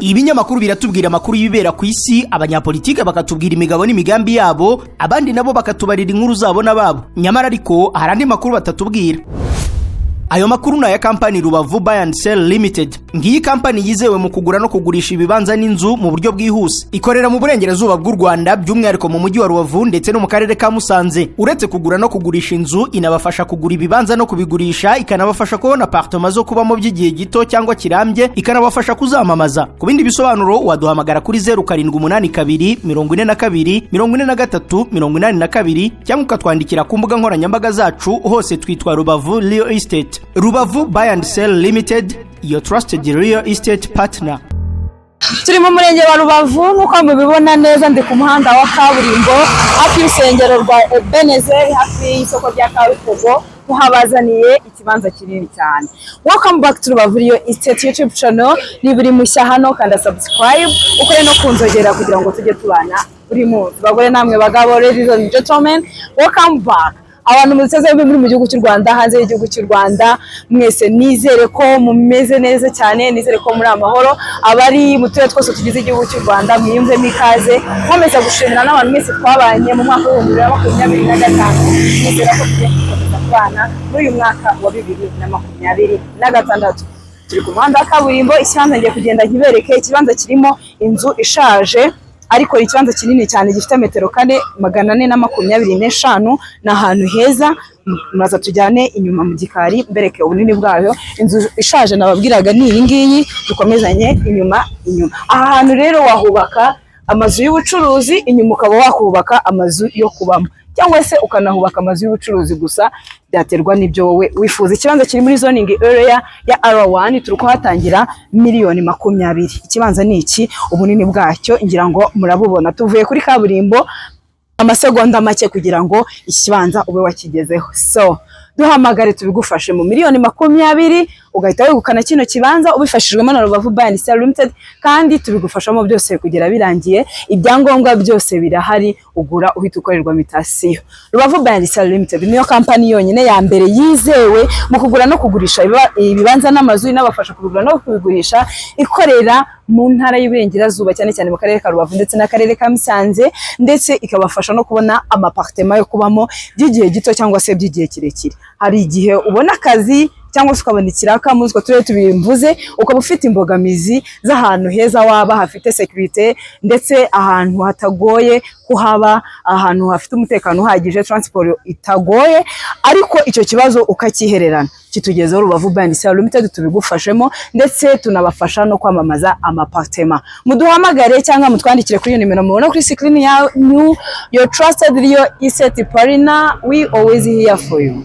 Ibinyamakuru biratubwira amakuru y'ibibera ku isi, abanyapolitike bakatubwira imigabo n'imigambi yabo, abandi nabo bakatubarira inkuru zabo n'ababo. Nyamara ariko hari andi makuru batatubwira. Ayo makuru na ya kampani Rubavu Buy and Sell Limited. Ngiyi kampani yizewe mu kugura no kugurisha ibibanza n'inzu mu buryo bwihuse. Ikorera mu burengerazuba bw'u Rwanda, by'umwihariko mu mujyi wa Rubavu ndetse no mu karere ka Musanze. Uretse kugura no kugurisha inzu, inabafasha kugura ibibanza no kubigurisha, ikanabafasha kubona apartment zo kubamo by'igihe gito cyangwa kirambye, ikanabafasha kuzamamaza. Ku bindi bisobanuro waduhamagara kuri 0782 42 43 82 cyangwa ukatwandikira ku mbuga nkoranyambaga zacu, hose twitwa Rubavu Real Estate. Rubavu Buy and Sell Limited, your trusted real estate partner. Turi mu murenge wa Rubavu, nuko mubibona neza, ndi ku muhanda wa kaburimbo hafi y'urusengero rwa Ebenezer, hafi y'isoko rya Kaburimbo. Tuhabazaniye ikibanza kinini cyane. Welcome back to Rubavu Real Estate YouTube channel. Ni buri mushya hano, kanda subscribe ukore no kunzogera kugira ngo tujye tubana buri munsi. Bagore namwe bagabo, ladies and gentlemen, welcome back. Abantu muteze muri mu gihugu cy'u Rwanda, hanze y'igihugu cy'u Rwanda, mwese nizere ko mumeze neza cyane, nizere ko muri amahoro. Abari mu turere twose tugize igihugu cy'u Rwanda, mwiyumve mikaze. Nkomeza gushimira n'abantu mwese twabanye mu mwaka wa 2025. Nizera ko tugiye gukomeza kubana muri uyu mwaka wa 2026. Turi ku muhanda wa kaburimbo, ikibanza ngiye kugenda nkibereke. Ikibanza kirimo inzu ishaje, ariko ikibanza kinini cyane gifite metero kane 425. na ahantu heza. Muraza tujyane inyuma mu gikari mbereke ubunini bwayo. Inzu ishaje nababwiraga ni iyi ngiyi, dukomezanye inyuma. Aha hantu rero wahubaka amazu y'ubucuruzi, inyuma ukaba wakubaka amazu yo kubamo, cyangwa se ukanahubaka amazu y'ubucuruzi gusa, byaterwa n'ibyo wowe wifuza. Ikibanza kiri muri zoning area ya R1, turi kuhatangira $20,000,000. Ikibanza ni iki, ubunini bwacyo ngira ngo murabubona. Tuvuye kuri kaburimbo amasegonda make kugira ngo ikibanza ube wakigezeho. So duhamagare tubigufashe mu $20,000,000 ugahita wegukana kino kibanza ubifashijwemo na Rubavu Buy and Sell Limited, kandi tubigufashamo byose kugera birangiye. Ibyangombwa byose birahari, ugura uhita ukorerwa mitasiyo. Rubavu Buy and Sell Limited niyo kampani yonyine ya mbere yizewe mu kugura no kugurisha ibibanza n'amazu, inabafasha kugura no kubigurisha, ikorera mu ntara y'Iburengerazuba, cyane cyane mu karere ka Rubavu ndetse n'akarere ka Musanze, ndetse ikabafasha no kubona amapartement yo kubamo by'igihe gito cyangwa se by'igihe kirekire. Hari igihe ubona akazi cyangwa se ukabona ikiraka muri utwo turere tubimvuze, ukaba ufite imbogamizi z'ahantu heza waba hafite security, ndetse ahantu hatagoye kuhaba, ahantu hafite umutekano uhagije, transport itagoye, ariko icyo kibazo ukakihererana, kitugezeho Rubavu Buy and Sell Limited tubigufashemo, ndetse tunabafasha no kwamamaza amapartement. Muduhamagare cyangwa mutwandikire kuri iyo nimero mubona kuri screen ya your trusted real estate partner. We always here for you.